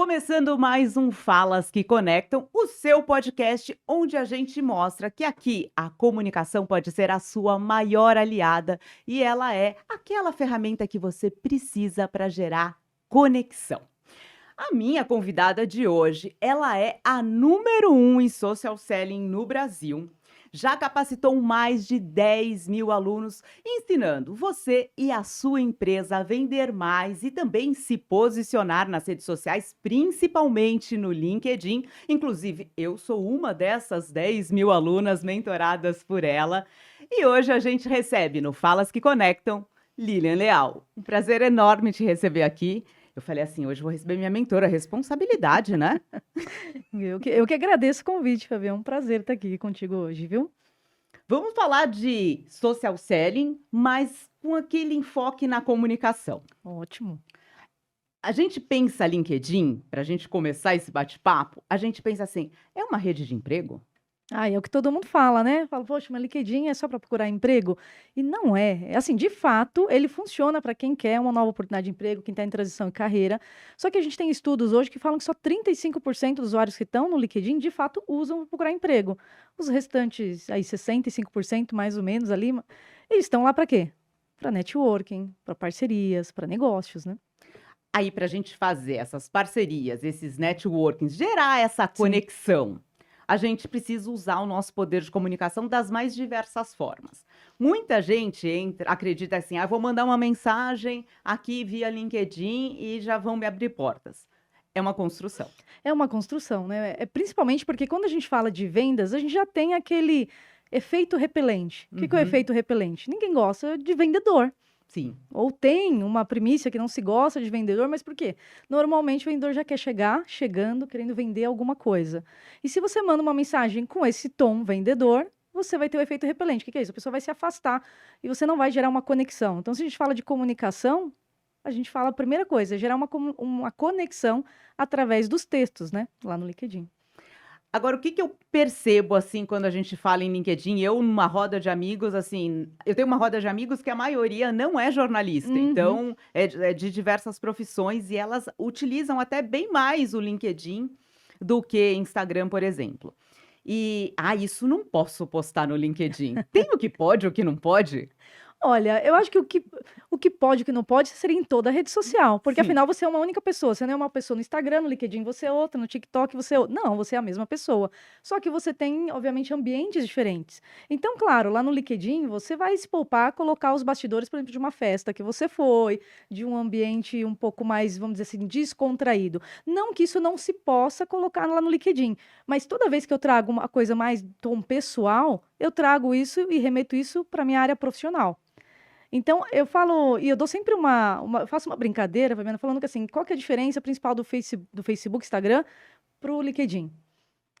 Começando mais um Falas que Conectam, o seu podcast onde a gente mostra que aqui a comunicação pode ser a sua maior aliada e ela é aquela ferramenta que você precisa para gerar conexão. A minha convidada de hoje, ela é a número um em social selling no Brasil. Já capacitou mais de 10.000 alunos, ensinando você e a sua empresa a vender mais e também se posicionar nas redes sociais, principalmente no LinkedIn. Inclusive, eu sou uma dessas 10.000 alunas mentoradas por ela. E hoje a gente recebe no Falas que Conectam, Lilian Leal. Um prazer enorme te receber aqui. Eu falei assim, hoje eu vou receber minha mentora, responsabilidade, né? Eu que agradeço o convite, Fabi. É um prazer estar aqui contigo hoje, viu? Vamos falar de social selling, mas com aquele enfoque na comunicação. Ótimo. A gente pensa LinkedIn, para a gente começar esse bate-papo, a gente pensa assim, é uma rede de emprego? Ah, é o que todo mundo fala, né? Fala, poxa, mas LinkedIn é só para procurar emprego? E não é. É assim, de fato, ele funciona para quem quer uma nova oportunidade de emprego, quem está em transição de carreira. Só que a gente tem estudos hoje que falam que só 35% dos usuários que estão no LinkedIn, de fato, usam para procurar emprego. Os restantes, aí 65% mais ou menos ali, eles estão lá para quê? Para networking, para parcerias, para negócios, né? Aí, para a gente fazer essas parcerias, esses networkings, gerar essa Sim. conexão, a gente precisa usar o nosso poder de comunicação das mais diversas formas. Muita gente acredita assim, vou mandar uma mensagem aqui via LinkedIn e já vão me abrir portas. É uma construção. É uma construção, né? É principalmente porque quando a gente fala de vendas, a gente já tem aquele efeito repelente. O que que é o Uhum, efeito repelente? Ninguém gosta de vendedor. sim. Ou tem uma primícia que não se gosta de vendedor, mas por quê? Normalmente o vendedor já quer chegando, querendo vender alguma coisa. E se você manda uma mensagem com esse tom vendedor, você vai ter o efeito repelente. O que que é isso? A pessoa vai se afastar e você não vai gerar uma conexão. Então, se a gente fala de comunicação, a gente fala a primeira coisa, é gerar uma conexão através dos textos, né? Lá no LinkedIn. Agora, o que que eu percebo, assim, quando a gente fala em LinkedIn? Eu, numa roda de amigos, assim, eu tenho uma roda de amigos que a maioria não é jornalista, Uhum. então é de diversas profissões e elas utilizam até bem mais o LinkedIn do que Instagram, por exemplo. E, isso não posso postar no LinkedIn. Tem o que pode, o que não pode? Olha, eu acho que o que pode e o que não pode seria em toda a rede social, porque Sim. afinal você é uma única pessoa, você não é uma pessoa no Instagram, no LinkedIn você é outra, no TikTok você é outra. Não, você é a mesma pessoa. Só que você tem, obviamente, ambientes diferentes. Então, claro, lá no LinkedIn você vai se poupar, colocar os bastidores, por exemplo, de uma festa que você foi, de um ambiente um pouco mais, vamos dizer assim, descontraído. Não que isso não se possa colocar lá no LinkedIn, mas toda vez que eu trago uma coisa mais tom pessoal, eu trago isso e remeto isso para minha área profissional. Então, eu falo, e eu dou sempre eu faço uma brincadeira, Fabiana, falando que assim, qual que é a diferença principal do Facebook, Instagram, para o LinkedIn?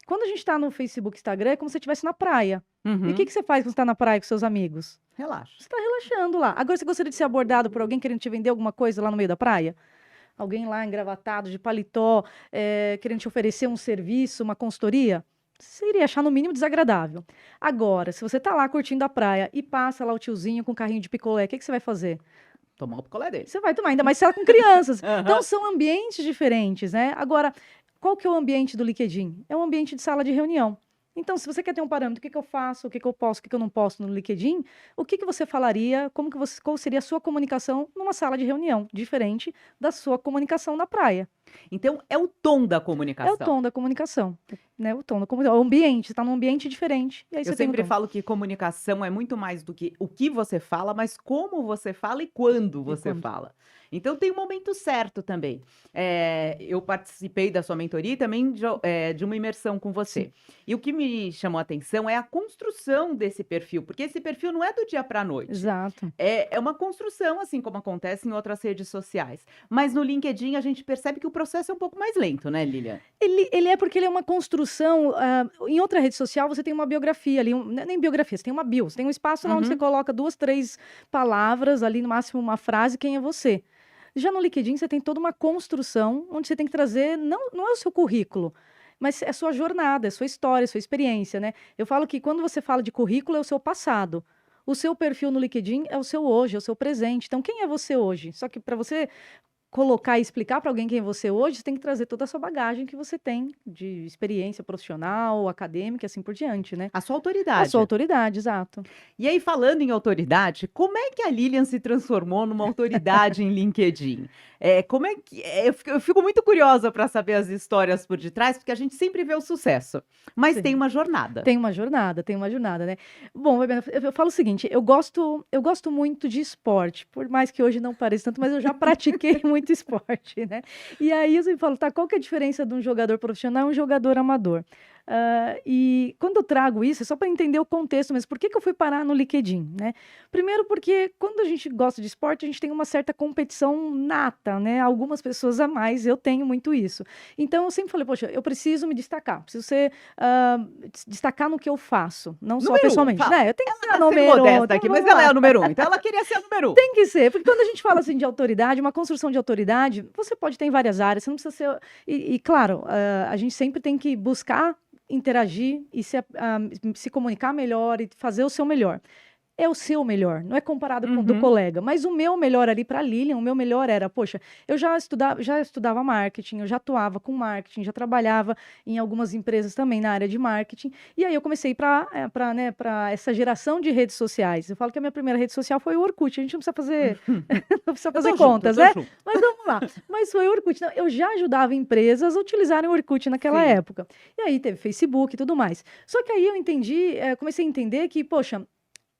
Quando a gente está no Facebook, Instagram, é como se você estivesse na praia. E o que Uhum. que você faz quando você está na praia com seus amigos? Relaxa. Você está relaxando lá. Agora, você gostaria de ser abordado por alguém querendo te vender alguma coisa lá no meio da praia? Alguém lá engravatado, de paletó, querendo te oferecer um serviço, uma consultoria? Você iria achar no mínimo desagradável. Agora, se você está lá curtindo a praia e passa lá o tiozinho com o carrinho de picolé, o que que você vai fazer? Tomar o picolé dele. Você vai tomar, ainda mais se ela com crianças. Então, Aham. são ambientes diferentes, né? Agora, qual que é o ambiente do LinkedIn? É um ambiente de sala de reunião. Então, se você quer ter um parâmetro, o que que eu faço, o que que eu posso, o que que eu não posso no LinkedIn, o que que você falaria, qual seria a sua comunicação numa sala de reunião, diferente da sua comunicação na praia? Então, é o tom da É o comunicação. tom da comunicação, né? O tom da comunicação, o ambiente, você está num ambiente diferente, e aí Eu você tem o sempre tom. falo que comunicação é muito mais do que o que você fala, mas como você fala e quando E você quando? fala. Então tem um momento certo também. Eu participei da sua mentoria e também de uma imersão com Sim, você. E o que me chamou a atenção é a construção desse perfil, porque esse perfil não é do dia para a noite. exato. É uma construção, assim como acontece em outras redes sociais. Mas no LinkedIn a gente percebe que o processo é um pouco mais lento, né, Lilian? Ele é porque ele é uma construção, em outra rede social você tem uma biografia ali, nem biografia, você tem uma bio, você tem um espaço lá onde você Uhum. coloca 2, 3 palavras, ali no máximo uma frase, quem é você. Já no LinkedIn você tem toda uma construção, onde você tem que trazer, não é o seu currículo, mas é a sua jornada, é a sua história, a sua experiência, né. Eu falo que quando você fala de currículo é o seu passado, o seu perfil no LinkedIn é o seu hoje, é o seu presente, então quem é você hoje? Só que para você colocar e explicar para alguém quem é você hoje, você tem que trazer toda a sua bagagem que você tem de experiência profissional, acadêmica e assim por diante, né? A sua A sua autoridade. autoridade, exato. E aí, falando em autoridade, como é que a Lilian se transformou numa autoridade em LinkedIn? Como é que. Eu fico muito curiosa para saber as histórias por detrás, porque a gente sempre vê o sucesso, mas tem Sim. uma jornada. Tem uma jornada, né. Bom, Fabiana, eu falo o seguinte, eu gosto muito de esporte, por mais que hoje não pareça tanto, mas eu já pratiquei muito esporte, né. E aí eu sempre falo: "Tá, qual que é a diferença de um jogador profissional e um jogador amador?". E quando eu trago isso, é só para entender o contexto mesmo, por que que eu fui parar no LinkedIn, né. Primeiro porque quando a gente gosta de esporte, a gente tem uma certa competição nata, né, algumas pessoas a mais, eu tenho muito isso. Então eu sempre falei: "Poxa, eu preciso me destacar, preciso ser, destacar no que eu faço, não só Número um, pessoalmente, fala. né, eu tenho que ser a Ela tá sendo número 1, modesta então aqui, mas vamos ela é lá. a número um, então ela queria ser a número um. Tem que ser, porque quando a gente fala assim de autoridade, uma construção de autoridade, você pode ter em várias áreas, você não precisa ser. E claro, a gente sempre tem que buscar interagir e se comunicar melhor e fazer o seu melhor. É o seu melhor, não é comparado com o do Uhum. colega, mas o meu melhor ali para a Lilian, o meu melhor era, poxa, eu já estudava marketing, eu já atuava com marketing, já trabalhava em algumas empresas também na área de marketing, e aí eu comecei para essa geração de redes sociais. Eu falo que a minha primeira rede social foi o Orkut, a gente não precisa fazer, não precisa Eu fazer tô junto, eu contas, tô né? junto. Mas vamos lá. Mas foi o Orkut. Não, eu já ajudava empresas a utilizarem o Orkut naquela Sim. época. E aí teve Facebook e tudo mais. Só que aí eu entendi, comecei a entender que, poxa,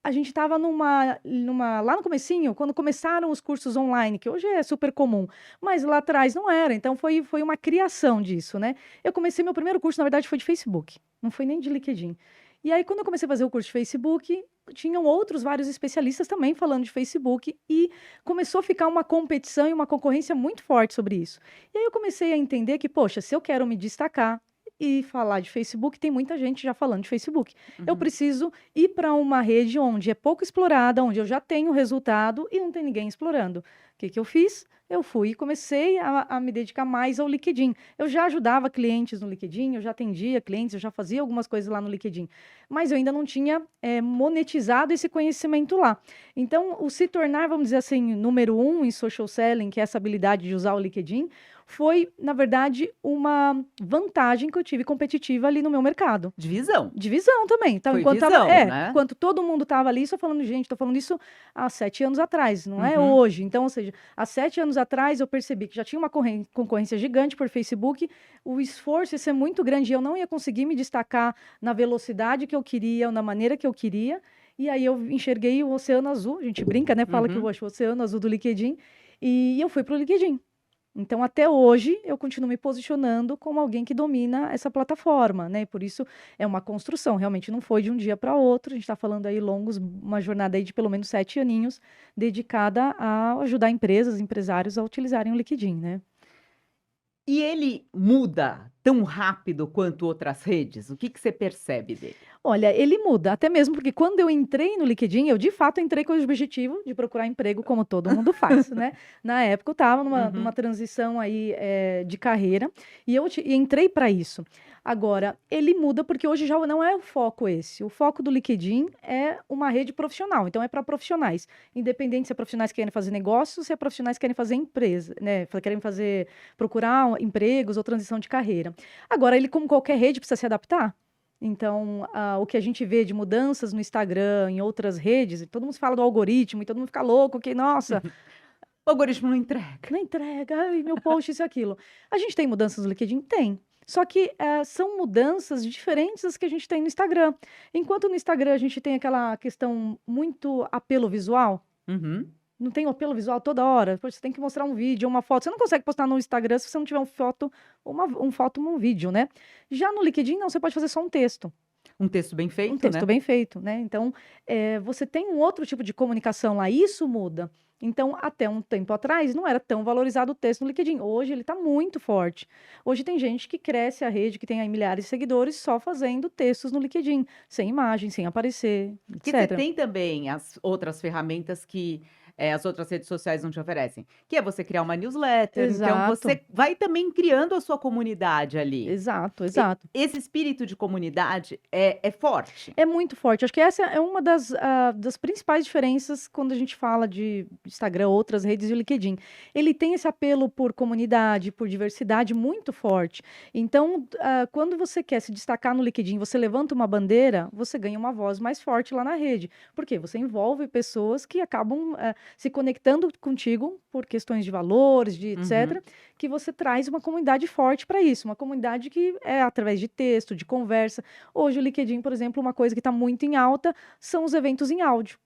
a gente estava lá no comecinho, quando começaram os cursos online, que hoje é super comum, mas lá atrás não era, então foi uma criação disso, né. Eu comecei meu primeiro curso, na verdade, foi de Facebook, não foi nem de LinkedIn. E aí, quando eu comecei a fazer o curso de Facebook, tinham outros vários especialistas também falando de Facebook, e começou a ficar uma competição e uma concorrência muito forte sobre isso. E aí eu comecei a entender que, poxa, se eu quero me destacar e falar de Facebook, tem muita gente já falando de Facebook. Eu Uhum. preciso ir para uma rede onde é pouco explorada, onde eu já tenho resultado e não tem ninguém explorando. O que que eu fiz? Eu fui e comecei a me dedicar mais ao LinkedIn. Eu já ajudava clientes no LinkedIn, eu já atendia clientes, eu já fazia algumas coisas lá no LinkedIn, mas eu ainda não tinha monetizado esse conhecimento lá. Então, o se tornar, vamos dizer assim, número um em social selling, que é essa habilidade de usar o LinkedIn, foi, na verdade, uma vantagem que eu tive competitiva ali no meu mercado. De visão. De visão também. Então, Foi enquanto visão, né? enquanto todo mundo estava ali, só falando, gente, tô falando isso há 7 anos atrás, não é Uhum. hoje. Então, ou seja, há 7 anos atrás eu percebi que já tinha uma concorrência gigante por Facebook, o esforço ia ser muito grande e eu não ia conseguir me destacar na velocidade que eu queria ou na maneira que eu queria. E aí eu enxerguei o oceano azul, a gente brinca, né? Fala que eu Uhum. acho o oceano azul do LinkedIn, e eu fui para o LinkedIn. Então, até hoje, eu continuo me posicionando como alguém que domina essa plataforma, né? Por isso é uma construção, realmente não foi de um dia para outro. A gente está falando aí uma jornada aí de pelo menos 7 aninhos dedicada a ajudar empresas, empresários a utilizarem o LinkedIn, né? E ele muda tão rápido quanto outras redes? O que que você percebe dele? Olha, ele muda, até mesmo porque quando eu entrei no LinkedIn, eu de fato entrei com o objetivo de procurar emprego, como todo mundo faz, né? Na época eu estava numa Uhum. transição aí de carreira e entrei para isso. Agora, ele muda porque hoje já não é o foco esse. O foco do LinkedIn é uma rede profissional, então é para profissionais. Independente se é profissionais que querem fazer negócios, se é profissionais que querem fazer empresa, né? Querem procurar empregos ou transição de carreira. Agora, ele, como qualquer rede, precisa se adaptar. Então, o que a gente vê de mudanças no Instagram, em outras redes, e todo mundo fala do algoritmo e todo mundo fica louco que, nossa, O algoritmo não entrega. não entrega, ai, meu post, isso e aquilo. A gente tem mudanças no LinkedIn? Tem. Só que são mudanças diferentes das que a gente tem no Instagram. Enquanto no Instagram a gente tem aquela questão muito apelo visual, Uhum. não tem o apelo visual toda hora. Poxa, você tem que mostrar um vídeo, uma foto. Você não consegue postar no Instagram se você não tiver um vídeo, né? Já no LinkedIn, não, você pode fazer só um texto. Um texto bem Um feito, texto né? bem feito, né? Então, você tem um outro tipo de comunicação lá, isso muda. Então, até um tempo atrás, não era tão valorizado o texto no LinkedIn. Hoje, ele está muito forte. Hoje, tem gente que cresce a rede, que tem aí milhares de seguidores, só fazendo textos no LinkedIn, sem imagem, sem aparecer, Porque você etc. tem também as outras ferramentas que as outras redes sociais não te oferecem, que é você criar uma newsletter, então Exato, você vai também criando a sua comunidade ali. exato, E exato. esse espírito de comunidade é forte. É muito forte. Acho que essa é uma das principais diferenças quando a gente fala de Instagram, outras redes e o LinkedIn. Ele tem esse apelo por comunidade, por diversidade muito forte. Então, quando você quer se destacar no LinkedIn, você levanta uma bandeira, você ganha uma voz mais forte lá na rede. Por quê? Você envolve pessoas que acabam se conectando contigo por questões de valores, de Uhum. etc., que você traz uma comunidade forte para isso. Uma comunidade que é através de texto, de conversa. Hoje o LinkedIn, por exemplo, uma coisa que está muito em alta são os eventos em áudio.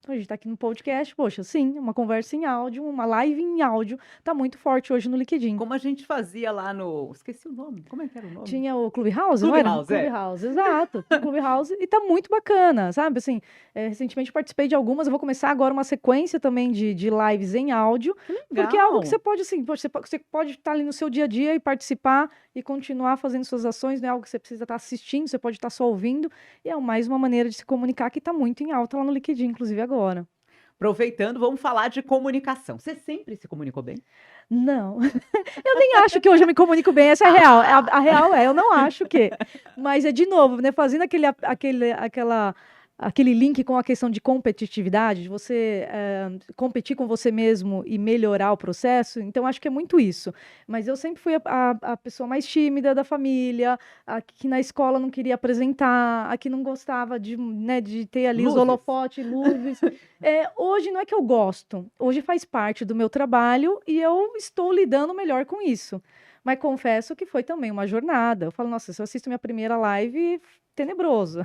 A gente está aqui no podcast, poxa, sim, uma conversa em áudio, uma live em áudio, está muito forte hoje no LinkedIn. Como a gente fazia lá no esqueci o nome, como é que era o nome? Tinha o Clubhouse, não era? Clubhouse, é. Clubhouse, exato. Tem Clubhouse e tá muito bacana, sabe? Assim, recentemente participei de algumas, eu vou começar agora uma sequência também de lives em áudio, Que porque é algo que legal. você pode, assim, você pode estar ali no seu dia a dia e participar e continuar fazendo suas ações, não é algo que você precisa estar assistindo, você pode estar só ouvindo, e é mais uma maneira de se comunicar que está muito em alta lá no LinkedIn, inclusive agora. Aproveitando, vamos falar de comunicação. Você sempre se comunicou bem? Não, eu nem acho que hoje eu me comunico bem, essa é a real. A real é, eu não acho que. Mas é de novo, né? Fazendo aquele link com a questão de competitividade, de você competir com você mesmo e melhorar o processo. Então, acho que é muito isso. Mas eu sempre fui a pessoa mais tímida da família, a que na escola não queria apresentar, a que não gostava de, né, de ter ali os Luzes. holofotes, luzes. Hoje não é que eu gosto, hoje faz parte do meu trabalho e eu estou lidando melhor com isso. Mas confesso que foi também uma jornada. Eu falo, nossa, se eu assisto minha primeira live, tenebroso.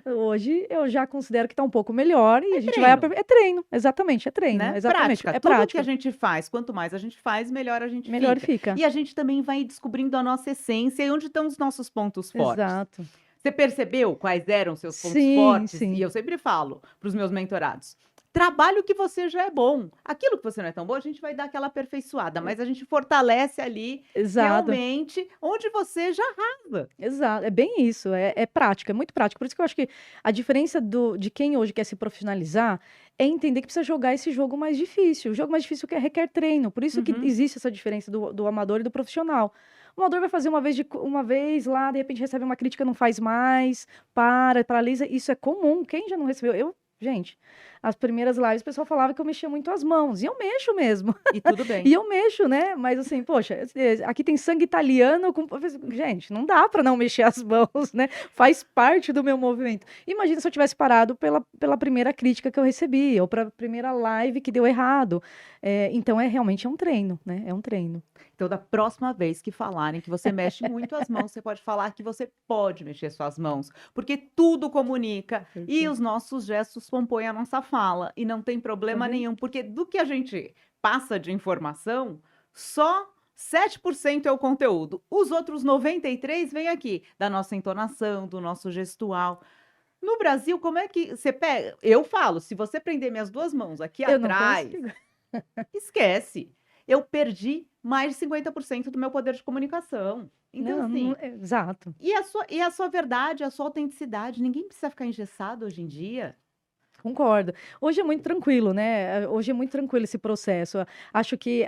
Hoje eu já considero que está um pouco melhor e É a gente vai. treino, É treino, exatamente, é treino, né? exatamente. Prática. É Tudo que a prática. gente faz, quanto mais a gente faz, melhor a gente Melhor fica. fica. E a gente também vai descobrindo a nossa essência e onde estão os nossos pontos fortes. Exato. Você percebeu quais eram seus pontos Sim, fortes? E sim. eu sempre falo para os meus mentorados: trabalhe o que você já é bom. Aquilo que você não é tão bom, a gente vai dar aquela aperfeiçoada, mas a gente fortalece ali Exato. realmente onde você já arrasa. Exato, é bem isso, é prática, é muito prático. Por isso que eu acho que a diferença de quem hoje quer se profissionalizar é entender que precisa jogar esse jogo mais difícil. O jogo mais difícil que requer treino. Por isso que Uhum. existe essa diferença do amador e do profissional. O amador vai fazer uma vez lá, de repente recebe uma crítica, não faz mais, paralisa. Isso é comum. Quem já não recebeu? Gente, as primeiras lives o pessoal falava que eu mexia muito as mãos. E eu mexo mesmo. E tudo E bem. eu mexo, né? Mas assim, poxa, aqui tem sangue italiano com. Gente, não dá para não mexer as mãos, né? Faz parte do meu movimento. Imagina se eu tivesse parado pela primeira crítica que eu recebi, ou pela primeira live que deu errado. Então, realmente é um treino, né? É um treino. Então, da próxima vez que falarem que você mexe muito as mãos, você pode falar que você pode mexer suas mãos, porque tudo comunica e Perfeito. os nossos gestos compõem a nossa fala, e não tem Tá problema vendo? nenhum, porque do que a gente passa de informação, só 7% é o conteúdo. Os outros 93 vêm aqui, da nossa entonação, do nosso gestual. No Brasil, como é que você pega? Eu falo, se você prender minhas duas mãos aqui Eu não atrás, consigo. esquece. Eu perdi mais de 50% do meu poder de comunicação. Então, Não, assim, exato. e a sua verdade, a sua autenticidade, ninguém precisa ficar engessado hoje em dia. Concordo. Hoje é muito tranquilo, né? Hoje é muito tranquilo esse processo. Acho que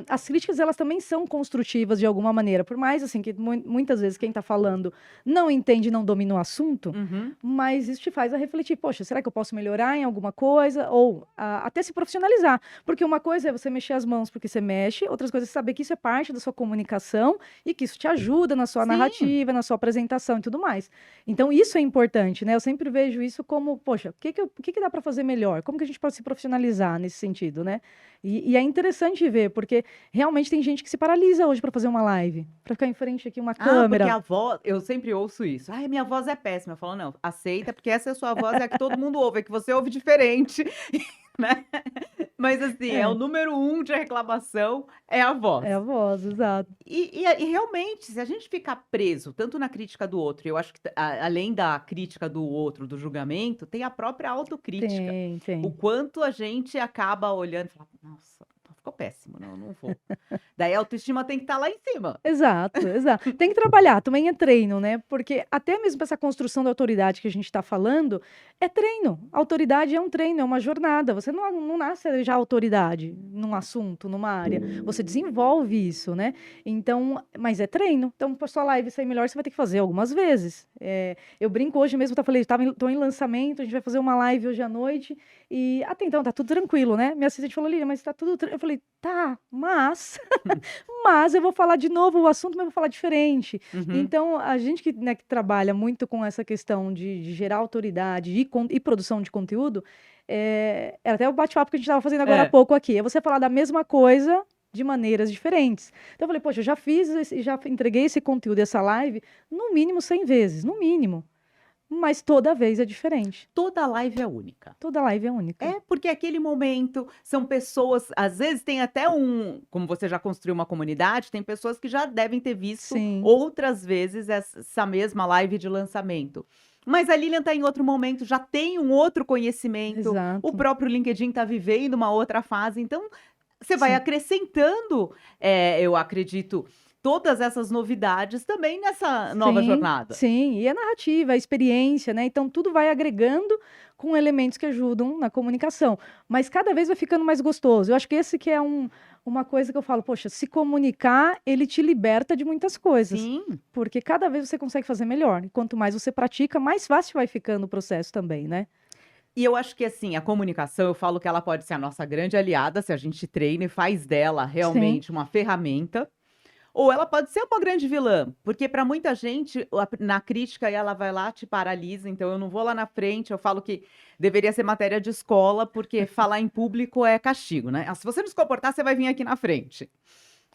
as críticas elas também são construtivas de alguma maneira, por mais assim que muitas vezes quem está falando não entende, não domina o assunto, Uhum. mas isso te faz a refletir, poxa, será que eu posso melhorar em alguma coisa? Ou até se profissionalizar. Porque uma coisa é você mexer as mãos porque você mexe, outras coisas é saber que isso é parte da sua comunicação e que isso te ajuda na sua Sim. narrativa, na sua apresentação e tudo mais. Então, isso é importante, né? Eu sempre vejo isso como, poxa, o que dá para fazer melhor? Como que a gente pode se profissionalizar nesse sentido, né? E é interessante ver, porque realmente tem gente que se paralisa hoje para fazer uma live, para ficar em frente aqui uma Ah, porque câmera. a voz, eu sempre ouço isso. Ai, minha voz é péssima. Eu falo, não, aceita, porque essa é a sua voz, é a que todo mundo ouve, é que você ouve diferente, né? Mas assim, é o É, número um de reclamação, é a é voz. a voz, exato. E realmente, se a gente ficar preso tanto na crítica do outro, eu acho que além da crítica do outro, do julgamento, tem a própria autocrítica. Tem, O tem. quanto a gente acaba olhando e fala, nossa, tô ficou péssimo, não, não vou. Daí a autoestima tem que estar lá em cima. Exato, exato. Tem que trabalhar, também é treino, né? Porque até mesmo essa construção da autoridade que a gente está falando é treino. Autoridade é um treino, é uma jornada. Você não nasce já autoridade num assunto, numa área. Você desenvolve isso, né? Então, mas é treino. Então, para sua live sair melhor, você vai ter que fazer algumas vezes. Eu brinco hoje mesmo, falei, tô em lançamento, a gente vai fazer uma live hoje à noite. E até então, tá tudo tranquilo, né? Minha assistente falou, Lilian, mas tá tudo. Eu falei, tá, mas eu vou falar de novo o assunto, mas eu vou falar diferente. Uhum. Então, a gente que, né, que trabalha muito com essa questão de gerar autoridade e produção de conteúdo, era até o bate-papo que a gente estava fazendo agora há É. pouco aqui. É você falar da mesma coisa de maneiras diferentes. Então, eu falei, poxa, eu já já entreguei esse conteúdo, essa live, no mínimo 100 vezes, no mínimo. Mas toda vez é diferente. Toda live é única. Toda live é única. É, porque aquele momento são pessoas, às vezes tem até como você já construiu uma comunidade, tem pessoas que já devem ter visto Sim, outras vezes essa mesma live de lançamento. Mas a Lilian está em outro momento, já tem um outro conhecimento, o exato. próprio LinkedIn está vivendo uma outra fase, então você vai Sim. acrescentando, eu acredito, todas essas novidades também nessa nova Sim, jornada. sim, e a narrativa, a experiência, né? Então tudo vai agregando com elementos que ajudam na comunicação, mas cada vez vai ficando mais gostoso. Eu acho que esse que é uma coisa que eu falo, poxa, se comunicar, ele te liberta de muitas coisas, Sim. porque cada vez você consegue fazer melhor. E quanto mais você pratica, mais fácil vai ficando o processo também, né? E eu acho que, assim, a comunicação, eu falo que ela pode ser a nossa grande aliada, se a gente treina e faz dela Sim, realmente uma ferramenta, ou ela pode ser uma grande vilã, porque para muita gente, na crítica, ela vai lá, te paralisa, então eu não vou lá na frente, eu falo que deveria ser matéria de escola, porque falar em público é castigo, né? Se você não se comportar, você vai vir aqui na frente.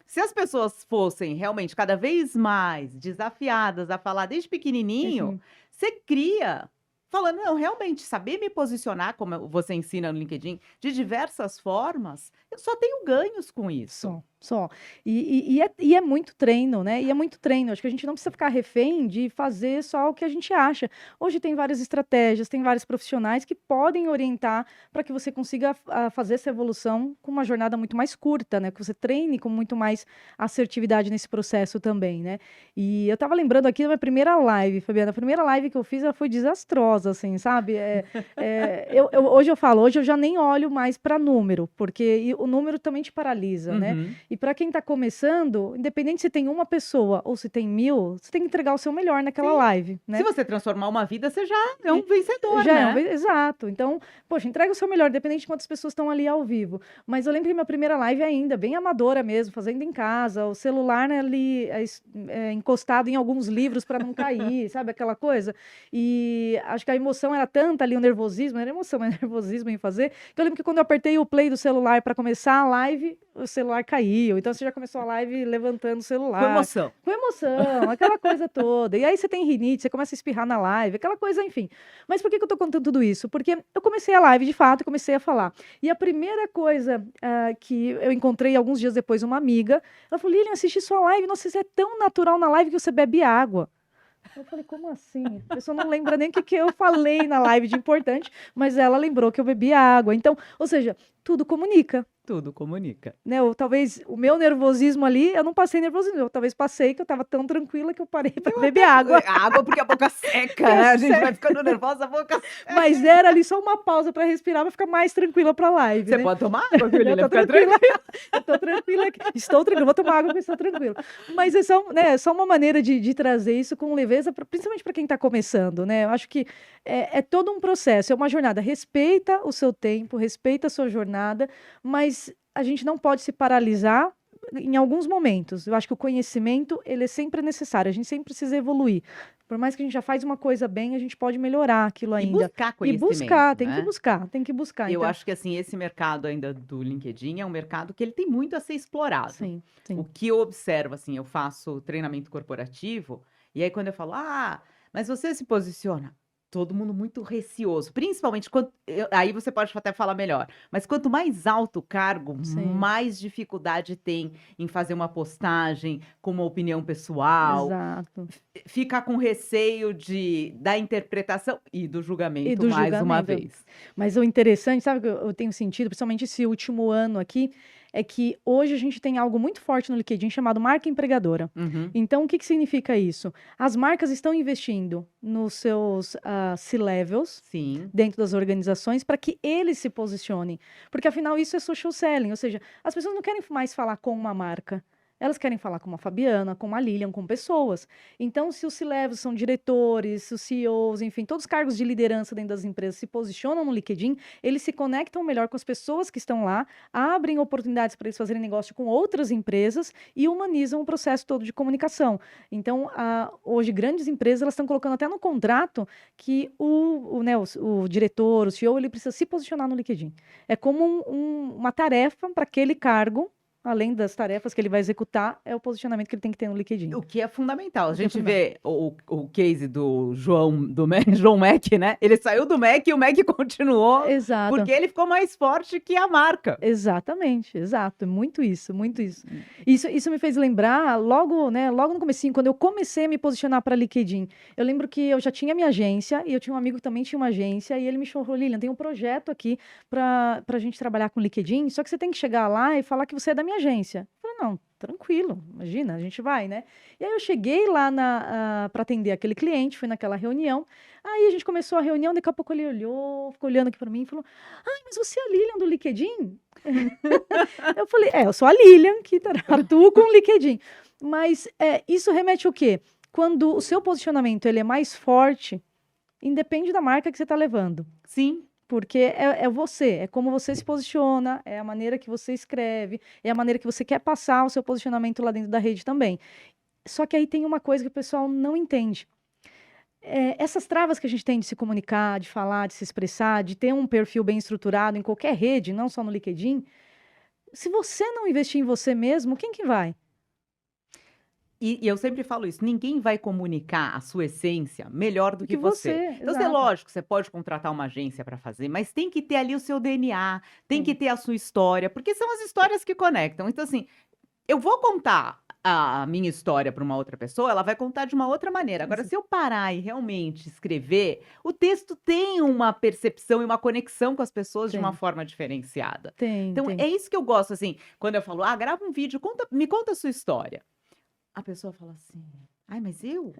Se as pessoas fossem realmente cada vez mais desafiadas a falar desde pequenininho, uhum, você cria, falando, não, realmente, saber me posicionar, como você ensina no LinkedIn, de diversas formas, eu só tenho ganhos com isso. só. E é muito treino, né? E é muito treino. Acho que a gente não precisa ficar refém de fazer só o que a gente acha. Hoje tem várias estratégias, tem vários profissionais que podem orientar para que você consiga fazer essa evolução com uma jornada muito mais curta, né? Que você treine com muito mais assertividade nesse processo também, né? E eu tava lembrando aqui da minha primeira live, Fabiana. A primeira live que eu fiz, ela foi desastrosa, assim, sabe? Hoje eu falo, hoje eu já nem olho mais para número, porque o número também te paralisa, né? Uhum. E para quem está começando, independente se tem uma pessoa ou se tem 1000, você tem que entregar o seu melhor naquela Sim. live, Se né? você transformar uma vida, você já é um vencedor, Já é né? exato. Então, poxa, entrega o seu melhor, independente de quantas pessoas estão ali ao vivo. Mas eu lembro que minha primeira live ainda, bem amadora mesmo, fazendo em casa, o celular, né, ali encostado em alguns livros para não cair, sabe aquela coisa? E acho que a emoção era tanta ali, o nervosismo, não era emoção, mas nervosismo em fazer, que eu lembro que quando eu apertei o play do celular para começar a live, o celular caiu. Então você já começou a live levantando o Com celular. emoção. Com emoção, aquela coisa toda. E aí você tem rinite, você começa a espirrar na live, aquela coisa, enfim. Mas por que eu tô contando tudo isso? Porque eu comecei a live, de fato, e comecei a falar. E a primeira coisa que eu encontrei alguns dias depois, uma amiga, ela falou, Lilian, assisti sua live, nossa, isso é tão natural na live que você bebe água. Eu falei, como assim? A pessoa não lembra nem o que eu falei na live de importante, mas ela lembrou que eu bebi água. Então, ou seja, tudo comunica. Tudo comunica. Né? Talvez o meu nervosismo ali, eu não passei nervosismo, eu talvez passei que eu estava tão tranquila que eu parei para beber água. Água porque a boca seca, né? A gente vai ficando nervosa, a boca seca. Mas era ali só uma pausa para respirar, para ficar mais tranquila para a live. Você né? pode tomar água, viu, Eu Lilian? tô tranquila, eu tô tranquila, estou tranquila, vou tomar água porque estou tranquila. Mas é só, né, só uma maneira de trazer isso com leveza, principalmente para quem está começando, né? Eu acho que é todo um processo, é uma jornada. Respeita o seu tempo, respeita a sua jornada, mas a gente não pode se paralisar em alguns momentos. Eu acho que o conhecimento, ele é sempre necessário, a gente sempre precisa evoluir. Por mais que a gente já faz uma coisa bem, a gente pode melhorar aquilo E ainda. buscar E conhecimento, buscar, tem que né? buscar, tem que buscar. Eu Então, acho que, assim, esse mercado ainda do LinkedIn é um mercado que ele tem muito a ser explorado. sim, O sim. que eu observo, assim, eu faço treinamento corporativo, e aí quando eu falo, mas você se posiciona, todo mundo muito receoso, principalmente quando, aí você pode até falar melhor, mas quanto mais alto o cargo, Sim, mais dificuldade tem em fazer uma postagem com uma opinião pessoal, exato. fica com receio da interpretação e do E julgamento do mais uma julgamento. vez. Mas o interessante, sabe o que eu tenho sentido, principalmente esse último ano aqui, é que hoje a gente tem algo muito forte no LinkedIn chamado marca empregadora. Uhum. Então, o que que significa isso? As marcas estão investindo nos seus C-levels Sim. dentro das organizações para que eles se posicionem. Porque, afinal, isso é social selling. Ou seja, as pessoas não querem mais falar com uma marca. Elas querem falar com uma Fabiana, com uma Lilian, com pessoas. Então, se os C-levels são diretores, os CEOs, enfim, todos os cargos de liderança dentro das empresas se posicionam no LinkedIn, eles se conectam melhor com as pessoas que estão lá, abrem oportunidades para eles fazerem negócio com outras empresas e humanizam o processo todo de comunicação. Então, hoje, grandes empresas elas estão colocando até no contrato que o diretor, o CEO, ele precisa se posicionar no LinkedIn. É como uma tarefa para aquele cargo. Além das tarefas que ele vai executar, é o posicionamento que ele tem que ter no LinkedIn. O que é fundamental. A O que é gente vê o case do João Mac, né? Ele saiu do Mac e o Mac continuou Exato. porque ele ficou mais forte que a marca. Exatamente, exato. Muito isso, muito isso. Isso me fez lembrar, logo no comecinho, quando eu comecei a me posicionar para LinkedIn. Eu lembro que eu já tinha minha agência e eu tinha um amigo que também tinha uma agência e ele me chamou, Lilian, tem um projeto aqui para a gente trabalhar com LinkedIn, só que você tem que chegar lá e falar que você é da minha agência. Eu falei, não, tranquilo, imagina, a gente vai, né? E aí eu cheguei lá para atender aquele cliente, fui naquela reunião, aí a gente começou a reunião, daqui a pouco ele olhou, ficou olhando aqui para mim e falou, ai, mas você é a Lilian do LinkedIn? Eu falei, eu sou a Lilian, que atuo com o LinkedIn. Mas isso remete ao quê? Quando o seu posicionamento ele é mais forte, independe da marca que você está levando. Sim. Porque é você, é como você se posiciona, é a maneira que você escreve, é a maneira que você quer passar o seu posicionamento lá dentro da rede também. Só que aí tem uma coisa que o pessoal não entende. Essas travas que a gente tem de se comunicar, de falar, de se expressar, de ter um perfil bem estruturado em qualquer rede, não só no LinkedIn, se você não investir em você mesmo, quem que vai? E eu sempre falo isso, ninguém vai comunicar a sua essência melhor do que você. Então, exato. lógico, você pode contratar uma agência para fazer, mas tem que ter ali o seu DNA, tem que Sim. ter a sua história, porque são as histórias que conectam. Então, assim, eu vou contar a minha história para uma outra pessoa, ela vai contar de uma outra maneira. Agora, se eu parar e realmente escrever, o texto tem uma percepção e uma conexão com as pessoas de uma Tem. forma diferenciada. Tem, Então, tem. é isso que eu gosto, assim, quando eu falo, grava um vídeo, me conta a sua história. A pessoa fala assim, ai, mas eu?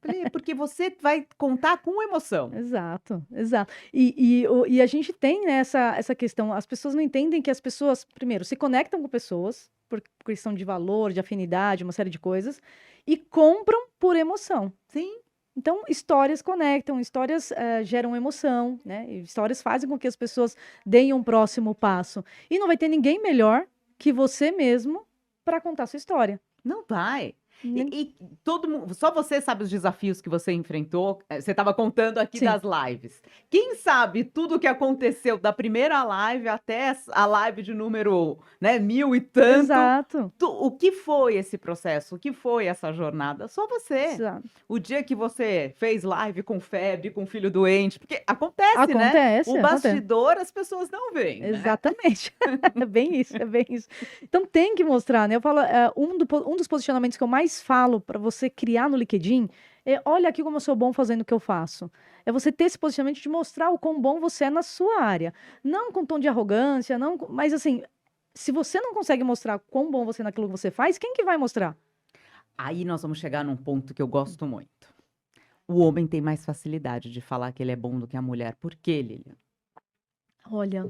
Falei, porque você vai contar com emoção. Exato, exato. E a gente tem, né, essa questão, as pessoas não entendem que as pessoas, primeiro, se conectam com pessoas, por questão de valor, de afinidade, uma série de coisas, e compram por emoção. Sim. Então, histórias conectam, histórias geram emoção, né? E histórias fazem com que as pessoas deem um próximo passo. E não vai ter ninguém melhor que você mesmo para contar sua história. Não vai. Nem- E todo mundo, só você sabe os desafios que você enfrentou. Você estava contando aqui Sim. das lives. Quem sabe tudo o que aconteceu da primeira live até a live de número, 1000 e tanto. Exato. O que foi esse processo? O que foi essa jornada? Só você. Exato. O dia que você fez live com febre, com filho doente, porque acontece, né? Acontece, O acontece. bastidor as pessoas não veem, né? Exatamente. É bem isso, é bem isso. Então tem que mostrar, né? Eu falo, um dos posicionamentos que eu mais falo para você criar no LinkedIn é: olha aqui como eu sou bom fazendo o que eu faço. É você ter esse posicionamento de mostrar o quão bom você é na sua área. Não com tom de arrogância, não, mas assim, se você não consegue mostrar quão bom você é naquilo que você faz, quem que vai mostrar? Aí nós vamos chegar num ponto que eu gosto muito. O homem tem mais facilidade de falar que ele é bom do que a mulher. Por quê, Lilian? Olha,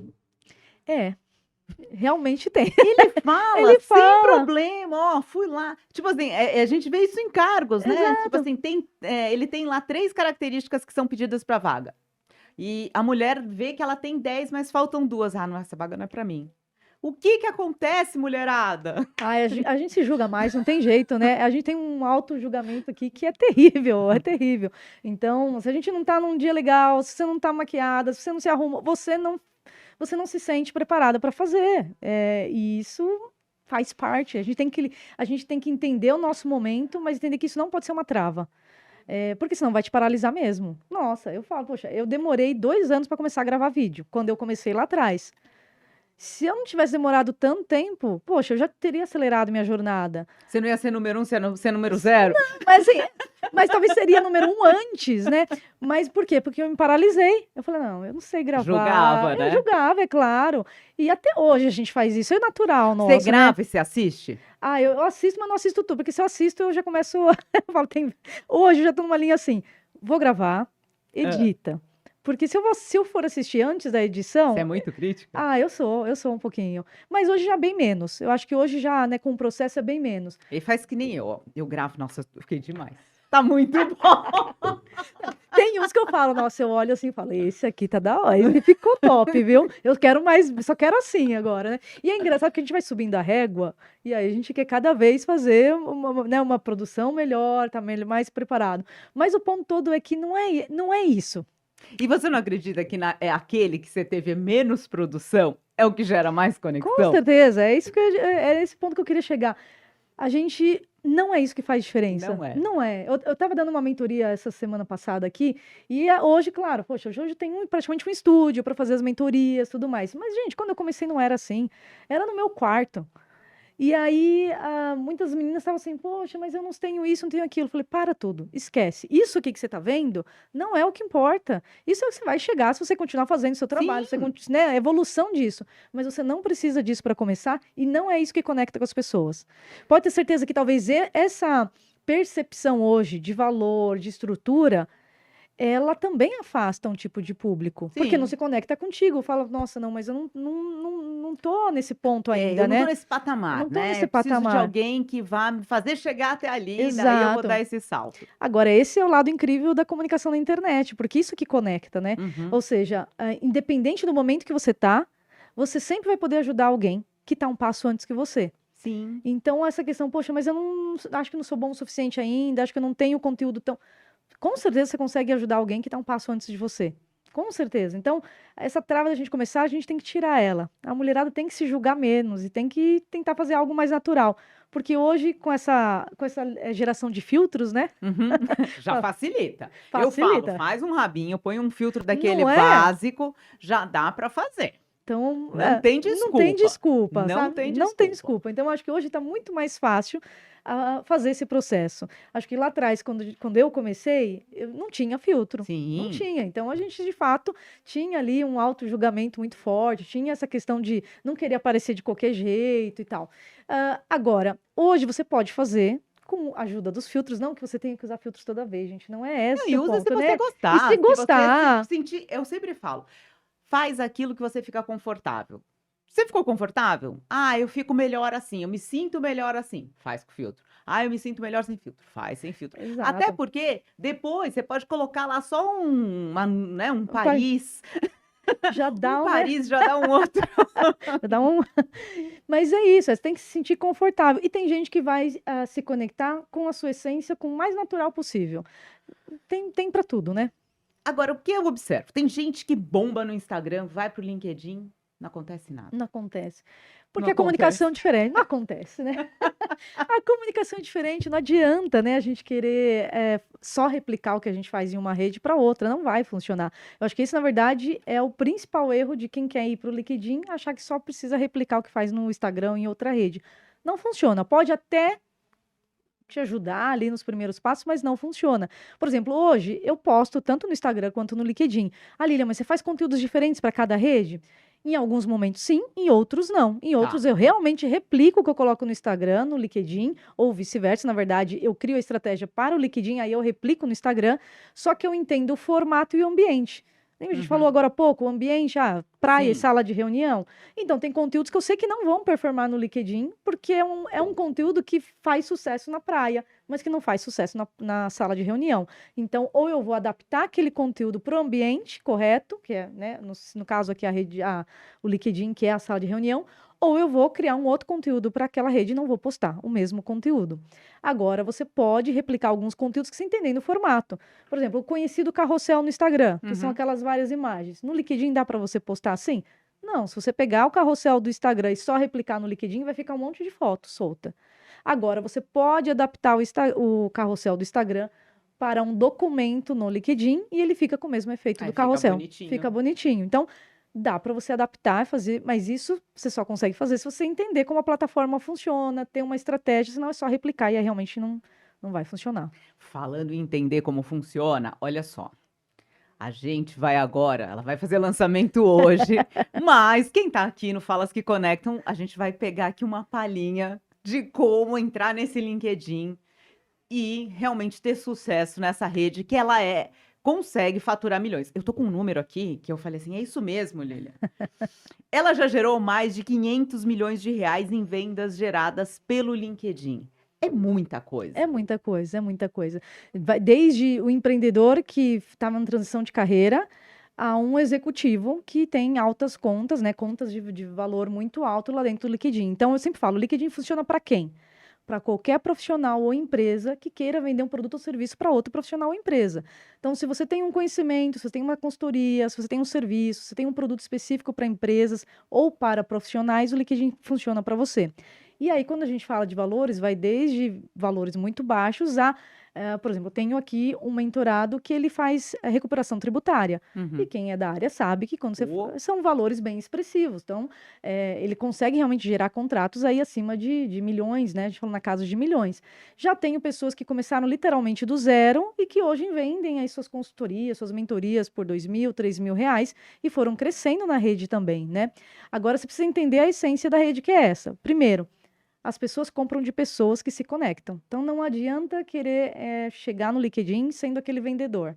realmente tem. Ele fala Ele sem fala. problema, ó, fui lá. Tipo assim, a gente vê isso em cargos, né? Exato. Tipo assim, ele tem lá 3 características que são pedidas pra vaga. E a mulher vê que ela tem 10, mas faltam 2. Não, essa vaga não é pra mim. O que acontece, mulherada? Ai, a gente se julga mais, não tem jeito, né? A gente tem um auto-julgamento aqui que é terrível, é terrível. Então, se a gente não tá num dia legal, se você não tá maquiada, se você não se arruma, você não se sente preparada para fazer. E isso faz parte. A gente tem que entender o nosso momento, mas entender que isso não pode ser uma trava. Porque senão vai te paralisar mesmo. Nossa, eu falo, poxa, eu demorei 2 anos para começar a gravar vídeo, quando eu comecei lá atrás. Se eu não tivesse demorado tanto tempo, poxa, eu já teria acelerado minha jornada. Você não ia ser número 1, você ia ser número 0? Mas, assim, mas talvez seria número 1 antes, né? Mas por quê? Porque eu me paralisei. Eu falei, não, eu não sei gravar. Julgava, Eu né? julgava, é claro. E até hoje a gente faz isso, é natural Você nosso, né? grava e você assiste? Ah, eu assisto, mas não assisto tudo, porque se eu assisto, eu já começo. Eu falo, hoje eu já tô numa linha assim: vou gravar, Ah, edita. Porque se eu for assistir antes da Você é edição, muito crítica? eu sou um pouquinho. Mas hoje já bem menos. Eu acho que hoje já, né, com o processo é bem menos. Ele faz que nem eu, ó. Eu gravo, nossa, eu fiquei demais. Tá muito bom. Tem uns que eu falo, nossa, eu olho assim e falo, esse aqui tá da hora, esse ficou top, viu? Eu quero mais, só quero assim agora, né? E é engraçado que a gente vai subindo a régua, e aí a gente quer cada vez fazer né, uma produção melhor, tá mais preparado. Mas o ponto todo é que não é isso. E você não acredita que é aquele que você teve menos produção é o que gera mais Com conexão? certeza, é isso é esse ponto que eu queria chegar. A gente não é isso que faz diferença. Não é. Não é. Eu estava dando uma mentoria essa semana passada aqui, e hoje, claro, poxa, hoje eu tenho praticamente um estúdio para fazer as mentorias e tudo mais. Mas, gente, quando eu comecei não era assim. Era no meu quarto. E aí, muitas meninas estavam assim, poxa, mas eu não tenho isso, não tenho aquilo. Eu falei, para tudo, esquece. Isso aqui que você está vendo não é o que importa. Isso é o que você vai chegar se você continuar fazendo o seu trabalho, Sim. né, a evolução disso. Mas você não precisa disso para começar e não é isso que conecta com as pessoas. Pode ter certeza que talvez essa percepção hoje de valor, de estrutura, ela também afasta um tipo de público, porque não Sim. se conecta contigo. Fala, nossa, não, mas eu não tô nesse ponto ainda, Eu não tô né? nesse patamar, Não tô né? nesse Eu preciso de patamar. alguém que vá me fazer chegar até ali, daí eu vou dar Exato. esse salto. Agora, esse é o lado incrível da comunicação na internet, porque isso que conecta, né? Uhum. Ou seja, independente do momento que você tá, você sempre vai poder ajudar alguém que tá um passo antes que você. Sim. Então, essa questão, poxa, mas eu não acho que não sou bom o suficiente ainda, acho que eu não tenho conteúdo tão. Com certeza você consegue ajudar alguém que tá um passo antes de você. Com certeza. Então, essa trava da gente começar, a gente tem que tirar ela. A mulherada tem que se julgar menos e tem que tentar fazer algo mais natural. Porque hoje, com essa geração de filtros, né? Uhum. Já Fa- facilita. Eu falo, Facilita. faz um rabinho, põe um filtro daquele Não é? básico, já dá pra fazer. Então, Não tem não tem desculpa. desculpa, Não sabe? tem Não tem desculpa. desculpa. Então, eu acho que hoje está muito mais fácil fazer esse processo. Acho que lá atrás, quando eu comecei, eu não tinha filtro. Não Sim. tinha. Então, a gente, de fato, tinha ali um auto-julgamento muito forte, tinha essa questão de não querer aparecer de qualquer jeito e tal. Agora, hoje você pode fazer com a ajuda dos filtros, não que você tenha que usar filtros toda vez, gente. Não é Não, esse e o usa se ponto, você né? E gostar, se se você gostar, se sentir. Eu sempre falo, faz aquilo que você fica confortável. Você ficou confortável? Ah, eu fico melhor assim, eu me sinto melhor assim. Faz com filtro. Ah, eu me sinto melhor sem filtro. Faz sem filtro. Até exato. porque depois você pode colocar lá só né, um Pai, Paris. já Um dá, né? Paris já dá um outro. Já dá um. Mas é isso, você tem que se sentir confortável. E tem gente que vai se conectar com a sua essência com o mais natural possível. Tem para tudo, né? Agora, o que eu observo? Tem gente que bomba no Instagram, vai pro LinkedIn, não acontece nada. Não acontece. Não Porque a comunicação é acontece. diferente. Não acontece, né? A comunicação é diferente, não adianta, né, a gente querer só replicar o que a gente faz em uma rede para outra, não vai funcionar. Eu acho que esse, na verdade, é o principal erro de quem quer ir para o LinkedIn, achar que só precisa replicar o que faz no Instagram ou em outra rede. Não funciona. Pode até te ajudar ali nos primeiros passos, mas não funciona. Por exemplo, hoje eu posto tanto no Instagram quanto no LinkedIn. Ah, Lília, mas você faz conteúdos diferentes para cada rede? Em alguns momentos sim, em outros não. Em outros Tá. eu realmente replico o que eu coloco no Instagram, no LinkedIn, ou vice-versa. Na verdade, eu crio a estratégia para o LinkedIn, aí eu replico no Instagram, só que eu entendo o formato e o ambiente. A gente falou Uhum. agora há pouco, o ambiente, praia e Sim. sala de reunião. Então, tem conteúdos que eu sei que não vão performar no LinkedIn, porque é um conteúdo que faz sucesso na praia, mas que não faz sucesso na sala de reunião. Então, ou eu vou adaptar aquele conteúdo para o ambiente correto, que é, né, no caso aqui, o LinkedIn, que é a sala de reunião, ou eu vou criar um outro conteúdo para aquela rede e não vou postar o mesmo conteúdo. Agora, você pode replicar alguns conteúdos que você entender no formato. Por exemplo, o conhecido carrossel no Instagram, que são Uhum. aquelas várias imagens. No LinkedIn dá para você postar assim? Não, se você pegar o carrossel do Instagram e só replicar no LinkedIn, vai ficar um monte de foto solta. Agora, você pode adaptar o carrossel do Instagram para um documento no LinkedIn e ele fica com o mesmo efeito Aí do fica carrossel. bonitinho. Fica bonitinho. Então, Dá para você adaptar e fazer, mas isso você só consegue fazer se você entender como a plataforma funciona, ter uma estratégia, senão é só replicar e aí realmente não vai funcionar. Falando em entender como funciona, olha só. A gente vai agora, ela vai fazer lançamento hoje, mas quem tá aqui no Falas que Conectam, a gente vai pegar aqui uma palhinha de como entrar nesse LinkedIn e realmente ter sucesso nessa rede que ela consegue faturar milhões. Eu tô com um número aqui que eu falei assim, é isso mesmo, Lilian. Ela já gerou mais de 500 milhões de reais em vendas geradas pelo LinkedIn. É muita coisa. É muita coisa, é muita coisa. Vai desde o empreendedor que está em transição de carreira a um executivo que tem altas contas, né? Contas de valor muito alto lá dentro do LinkedIn. Então, eu sempre falo, o LinkedIn funciona para quem? Para qualquer profissional ou empresa que queira vender um produto ou serviço para outro profissional ou empresa. Então, se você tem um conhecimento, se você tem uma consultoria, se você tem um serviço, se você tem um produto específico para empresas ou para profissionais, o LinkedIn funciona para você. E aí, quando a gente fala de valores, vai desde valores muito baixos a, por exemplo, eu tenho aqui um mentorado que ele faz recuperação tributária. E Uhum. quem é da área sabe que quando Oh, são valores bem expressivos. Então, ele consegue realmente gerar contratos aí acima de milhões, né? A gente fala na casa de milhões. Já tenho pessoas que começaram literalmente do zero e que hoje vendem aí suas consultorias, suas mentorias por R$ 2.000, R$ 3.000 e foram crescendo na rede também, né? Agora, você precisa entender a essência da rede que é essa. Primeiro, as pessoas compram de pessoas que se conectam. Então, não adianta querer chegar no LinkedIn sendo aquele vendedor.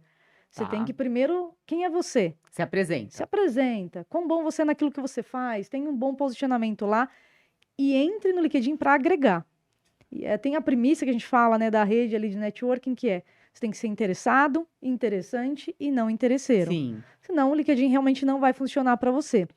Você tem tá. que primeiro, quem é você? Se Se apresenta. apresenta. Quão bom você é naquilo que você faz. Tem um bom posicionamento lá. E entre no LinkedIn para agregar. E, tem a premissa que a gente fala, né, da rede ali de networking, que é você tem que ser interessado, interessante e não interesseiro. Sim. Senão, o LinkedIn realmente não vai funcionar para você.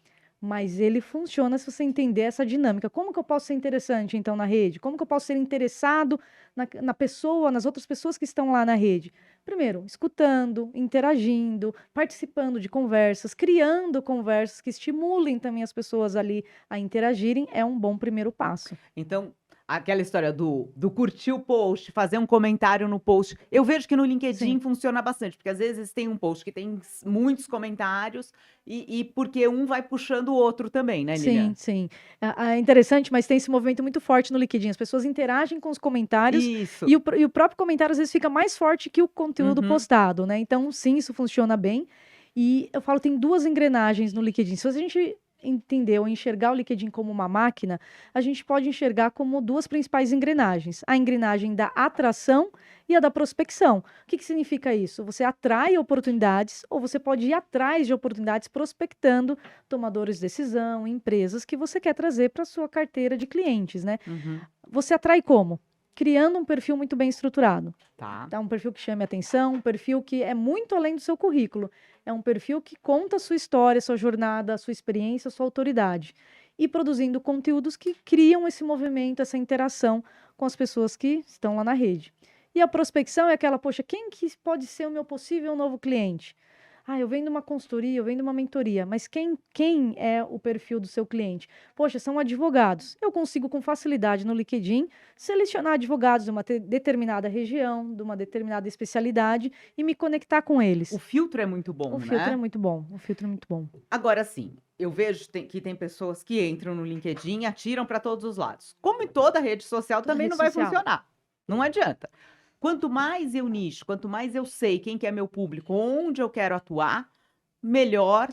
Mas ele funciona se você entender essa dinâmica. Como que eu posso ser interessante, então, na rede? Como que eu posso ser interessado na pessoa, nas outras pessoas que estão lá na rede? Primeiro, escutando, interagindo, participando de conversas, criando conversas que estimulem também as pessoas ali a interagirem, é um bom primeiro passo. Então, aquela história do curtir o post, fazer um comentário no post. Eu vejo que no Sim. LinkedIn funciona bastante, porque às vezes tem um post que tem muitos comentários e porque um vai puxando o outro também, né, Sim, Lilian? sim. É interessante, mas tem esse movimento muito forte no LinkedIn. As pessoas interagem com os comentários Isso. e o próprio comentário às vezes fica mais forte que o conteúdo Uhum. postado, né? Então, sim, isso funciona bem. E eu falo, tem duas engrenagens no LinkedIn. Se a gente entender ou enxergar o LinkedIn como uma máquina, a gente pode enxergar como duas principais engrenagens: a engrenagem da atração e a da prospecção. O que significa isso? Você atrai oportunidades ou você pode ir atrás de oportunidades prospectando tomadores de decisão, empresas que você quer trazer para a sua carteira de clientes, né? Uhum. Você atrai como? Criando um perfil muito bem estruturado. Tá. Tá? Um perfil que chame atenção, um perfil que é muito além do seu currículo. É um perfil que conta a sua história, a sua jornada, a sua experiência, a sua autoridade. E produzindo conteúdos que criam esse movimento, essa interação com as pessoas que estão lá na rede. E a prospecção é aquela, poxa, quem que pode ser o meu possível novo cliente? Ah, eu vendo uma consultoria, eu vendo uma mentoria, mas quem é o perfil do seu cliente? Poxa, são advogados. Eu consigo com facilidade no LinkedIn selecionar advogados de uma determinada região, de uma determinada especialidade e me conectar com O eles. filtro é muito O bom, filtro é né? muito bom, o filtro é muito bom. Agora sim, eu vejo que tem pessoas que entram no LinkedIn e atiram para todos os lados. Como em toda rede social Toda também rede não vai social. funcionar. Não adianta. Quanto mais eu nicho, quanto mais eu sei quem que é meu público, onde eu quero atuar, melhor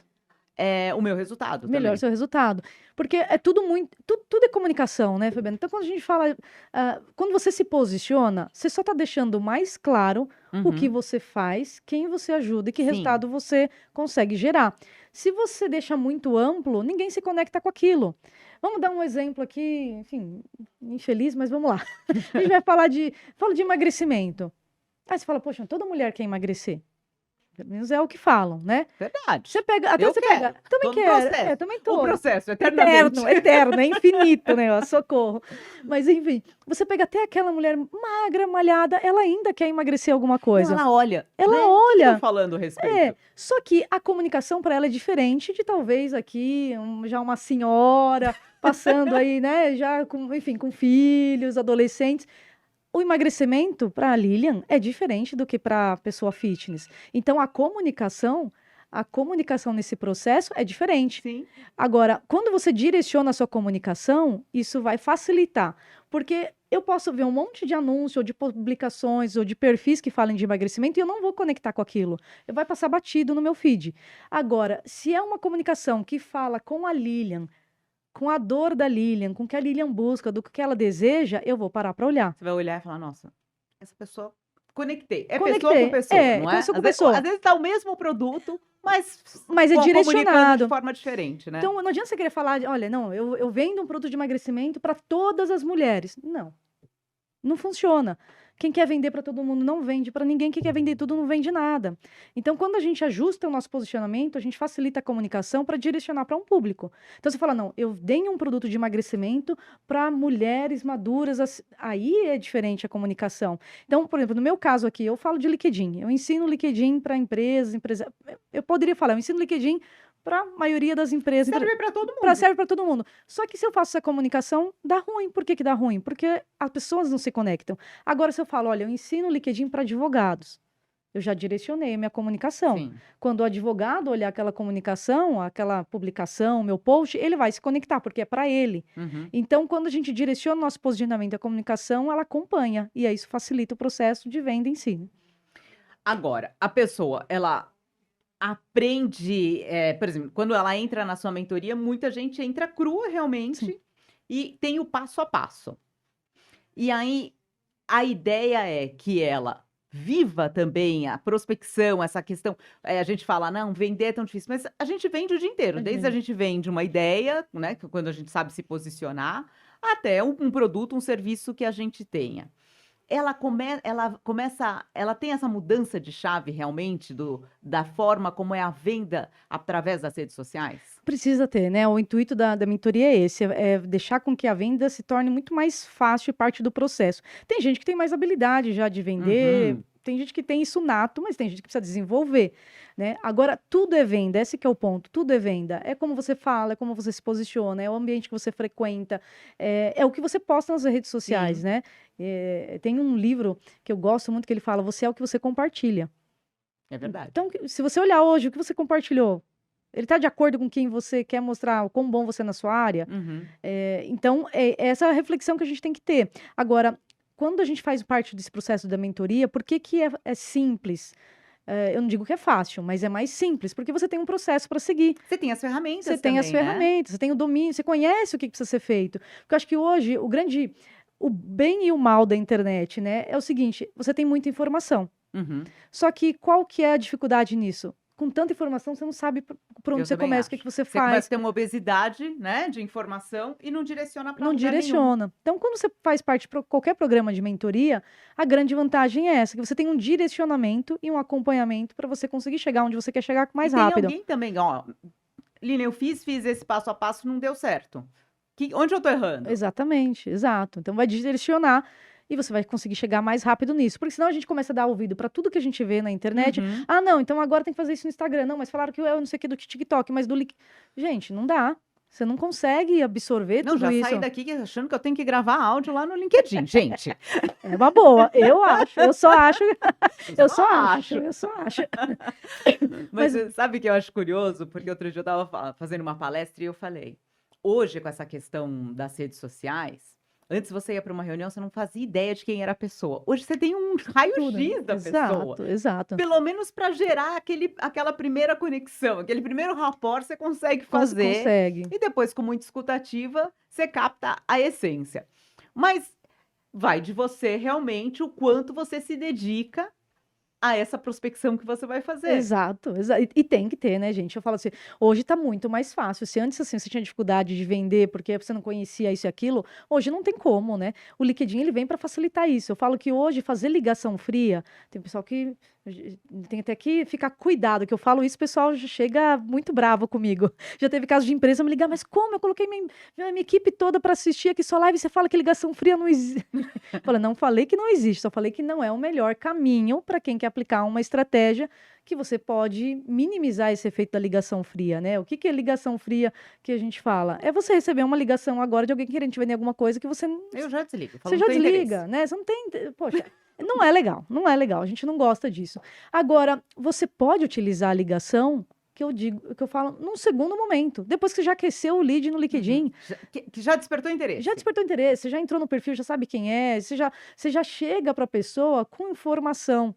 é o meu resultado Melhor também. seu resultado. Porque é tudo muito. Tudo é comunicação, né, Fabiana? Então, quando a gente fala. Quando você se posiciona, você só está deixando mais claro o que Uhum. você faz, quem você ajuda e que Sim. resultado você consegue gerar. Se você deixa muito amplo, ninguém se conecta com aquilo. Vamos dar um exemplo aqui, enfim, infeliz, mas vamos lá. A gente vai fala de emagrecimento. Aí você fala, poxa, toda mulher quer emagrecer. Pelo menos é o que falam, né? Verdade. Você pega, até Eu você pega, quero. também Tô no quero, processo. também O tô. processo, eternamente. Eterno, eterno, é infinito, né? Ó, socorro. Mas enfim, você pega até aquela mulher magra, malhada, ela ainda quer emagrecer alguma Não, coisa. ela olha, Ela né? O que estão olha, falando a respeito? só que a comunicação para ela é diferente de talvez aqui já uma senhora passando aí, né? Já com, enfim, com filhos, adolescentes. O emagrecimento para a Lilian é diferente do que para a pessoa fitness. Então, a comunicação, a comunicação nesse processo é diferente. Sim. Agora, quando você direciona a sua comunicação, isso vai facilitar, porque eu posso ver um monte de anúncio, ou de publicações, ou de perfis que falem de emagrecimento, e eu não vou conectar com aquilo. Vai passar batido no meu feed. Agora, se é uma comunicação que fala com a Lilian, com a dor da Lilian, com o que a Lilian busca, do que ela deseja, eu vou parar para olhar. Você vai olhar e falar, nossa, essa pessoa... Conectei. É pessoa com Conectei. pessoa, É, não é? pessoa com Às vezes, pessoa. às vezes tá o mesmo produto, mas Mas é comunicando de direcionado. forma diferente, né? Então, não adianta você querer falar, olha, não, eu vendo um produto de emagrecimento para todas as mulheres. Não. Não funciona. Quem quer vender para todo mundo não vende para ninguém. Quem quer vender tudo não vende nada. Então, quando a gente ajusta o nosso posicionamento, a gente facilita a comunicação para direcionar para um público. Então, você fala, não, eu dei um produto de emagrecimento para mulheres maduras. Aí é diferente a comunicação. Então, por exemplo, no meu caso aqui, eu falo de LinkedIn. Eu ensino LinkedIn para empresas. Eu poderia falar, eu ensino LinkedIn para a maioria das empresas. Serve para todo mundo. Serve para todo mundo. Só que se eu faço essa comunicação, dá ruim. Por que dá ruim? Porque as pessoas não se conectam. Agora, se eu falo, olha, eu ensino LinkedIn para advogados, eu já direcionei a minha comunicação. Sim. Quando o advogado olhar aquela comunicação, aquela publicação, meu post, ele vai se conectar, porque é para ele. Uhum. Então, quando a gente direciona o nosso posicionamento, a comunicação, ela acompanha. E aí isso facilita o processo de venda em si. Agora, a pessoa, ela aprende, por exemplo, quando ela entra na sua mentoria, muita gente entra crua realmente. Sim. E tem o passo a passo. E aí, a ideia é que ela viva também a prospecção, essa questão. A gente fala, não, vender é tão difícil, mas a gente vende o dia inteiro. Desde a gente vende uma ideia, né, quando a gente sabe se posicionar, até um produto, um serviço que a gente tenha. Ela começa, ela tem essa mudança de chave realmente da forma como é a venda através das redes sociais? Precisa ter, né? O intuito da mentoria é esse, é deixar com que a venda se torne muito mais fácil e parte do processo. Tem gente que tem mais habilidade já de vender, tem gente que tem isso nato, mas tem gente que precisa desenvolver, né? Agora, tudo é venda, esse que é o ponto, tudo é venda. É como você fala, é como você se posiciona, é o ambiente que você frequenta, é o que você posta nas redes sociais, Sim. né? Tem um livro que eu gosto muito que ele fala, você é o que você compartilha. É verdade. Então, se você olhar hoje, o que você compartilhou, ele está de acordo com quem você quer mostrar, o quão bom você é na sua área? Então, é essa a reflexão que a gente tem que ter. Agora, quando a gente faz parte desse processo da mentoria, por que é simples? Eu não digo que é fácil, mas é mais simples, porque você tem um processo para seguir. Você tem as ferramentas Você tem também, as ferramentas, você tem o domínio, você conhece o que precisa ser feito. Porque eu acho que hoje, o bem e o mal da internet, né, é o seguinte, você tem muita informação. Só que qual que é a dificuldade nisso? Com tanta informação, você não sabe por onde você começa, o que você Você faz. começa a ter uma obesidade, né, de informação e não direciona para Não lugar nenhum. direciona. Então, quando você faz parte de qualquer programa de mentoria, a grande vantagem é essa, que você tem um direcionamento e um acompanhamento para você conseguir chegar onde você quer chegar mais rápido. Tem alguém também, ó, Lina, eu fiz esse passo a passo, não deu certo. Onde eu tô errando? Exatamente, exato. Então, vai direcionar e você vai conseguir chegar mais rápido nisso. Porque senão a gente começa a dar ouvido para tudo que a gente vê na internet. Ah, não, então agora tem que fazer isso no Instagram. Não, mas falaram que eu não sei o que do TikTok, mas do... Gente, não dá. Você não consegue absorver tudo isso. Não, já saí daqui achando que eu tenho que gravar áudio lá no LinkedIn, gente. É uma boa, eu acho. Eu só acho. Eu só acho. Mas sabe o que eu acho curioso? Porque outro dia eu estava fazendo uma palestra e eu falei, hoje com essa questão das redes sociais, antes você ia para uma reunião, você não fazia ideia de quem era a pessoa. Hoje você tem um raio-x da pessoa. Exato. Pelo menos para gerar aquela primeira conexão, aquele primeiro rapport você consegue fazer. Consegue. E depois, com muita escutativa, você capta a essência. Mas vai de você realmente o quanto você se dedica a essa prospecção que você vai fazer. Exato. E tem que ter, né, gente? Eu falo assim, hoje tá muito mais fácil. Se antes, assim, você tinha dificuldade de vender porque você não conhecia isso e aquilo, hoje não tem como, né? O LinkedIn, ele vem para facilitar isso. Eu falo que hoje fazer ligação fria, tem pessoal que tem até que ficar cuidado, que eu falo isso, o pessoal já chega muito bravo comigo. Já teve caso de empresa me ligar, mas como? Eu coloquei minha equipe toda para assistir aqui sua live, você fala que ligação fria não existe. Falei, não falei que não existe, só falei que não é o melhor caminho para quem quer aplicar uma estratégia que você pode minimizar esse efeito da ligação fria, né? O que é ligação fria que a gente fala? É você receber uma ligação agora de alguém querendo te vender alguma coisa que você... Eu já desligo. Você já desliga, né? Você não tem... Poxa... Não é legal, a gente não gosta disso. Agora, você pode utilizar a ligação que eu falo num segundo momento. Depois que você já aqueceu o lead no LinkedIn, Que já despertou interesse. já despertou interesse, você já entrou no perfil, já sabe quem é, você já chega para a pessoa com informação,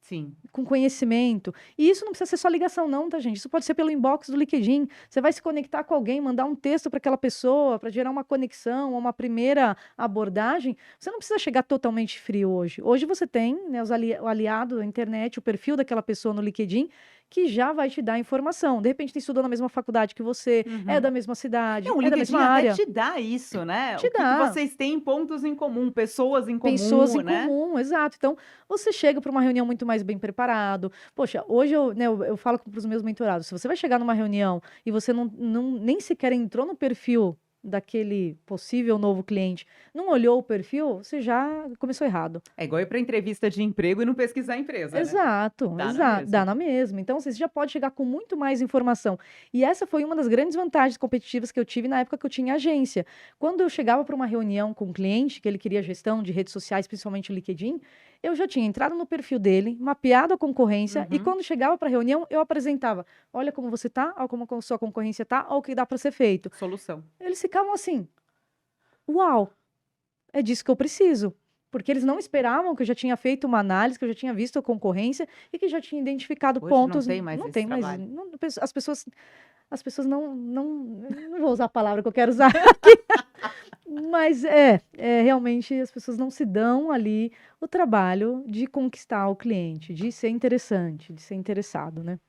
Sim. com conhecimento. E isso não precisa ser só ligação, não, tá, gente? Isso pode ser pelo inbox do LinkedIn. Você vai se conectar com alguém, mandar um texto para aquela pessoa, para gerar uma conexão, uma primeira abordagem. Você não precisa chegar totalmente frio hoje. Hoje você tem, né, o aliado da internet, o perfil daquela pessoa no LinkedIn, que já vai te dar informação. De repente, estudou na mesma faculdade que você, é da mesma cidade, O é da LinkedIn mesma até área. te dá isso, né? Te O que dá. vocês têm pontos em comum, pessoas em Pessoas comum, em né? comum, exato. Então, você chega para uma reunião muito mais bem preparado. Poxa, hoje eu falo para os meus mentorados, se você vai chegar numa reunião e você nem sequer entrou no perfil daquele possível novo cliente, não olhou o perfil, você já começou errado. É igual ir para entrevista de emprego e não pesquisar a empresa, né? Exato, Dá na exato, mesma. dá na mesma. Então, você já pode chegar com muito mais informação. E essa foi uma das grandes vantagens competitivas que eu tive na época que eu tinha agência. Quando eu chegava para uma reunião com um cliente, que ele queria gestão de redes sociais, principalmente o LinkedIn, eu já tinha entrado no perfil dele, mapeado a concorrência, e quando chegava para a reunião, eu apresentava: olha como você tá, olha como a sua concorrência tá, olha o que dá para ser feito. Solução. Eles ficavam assim: uau, é disso que eu preciso. Porque eles não esperavam que eu já tinha feito uma análise, que eu já tinha visto a concorrência e que já tinha identificado Hoje pontos. não tem mais esse trabalho. As pessoas não vou usar a palavra que eu quero usar aqui, mas realmente as pessoas não se dão ali o trabalho de conquistar o cliente, de ser interessante, de ser interessado, né?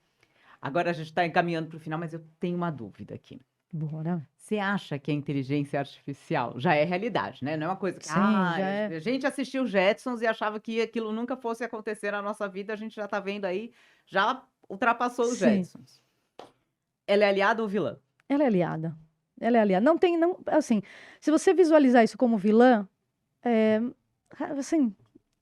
Agora a gente está encaminhando para o final, mas eu tenho uma dúvida aqui. Bora. Você acha que a inteligência artificial já é realidade, né? Não é uma coisa que Sim, já é. a gente assistiu Jetsons e achava que aquilo nunca fosse acontecer na nossa vida, a gente já está vendo aí, já ultrapassou os Sim. Jetsons. Ela é aliada ou vilã? Ela é aliada. Ela é aliada. Assim, se você visualizar isso como vilã, assim,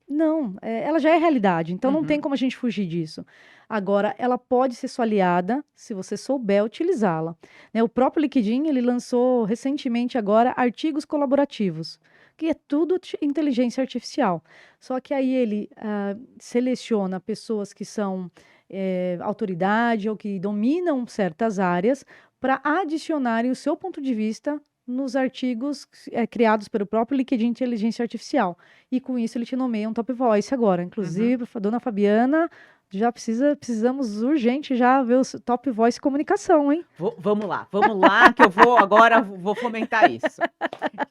não, ela já é realidade, então não tem como a gente fugir disso. Agora, ela pode ser sua aliada se você souber utilizá-la, né? O próprio LinkedIn, ele lançou recentemente agora artigos colaborativos, que é tudo inteligência artificial. Só que aí ele seleciona pessoas que são autoridade ou que dominam certas áreas para adicionarem o seu ponto de vista nos artigos criados pelo próprio LinkedIn Inteligência Artificial. E com isso ele te nomeia um top voice agora. Inclusive, dona Fabiana, já precisamos urgente já ver o top voice comunicação, hein? Vamos lá, que eu vou fomentar isso.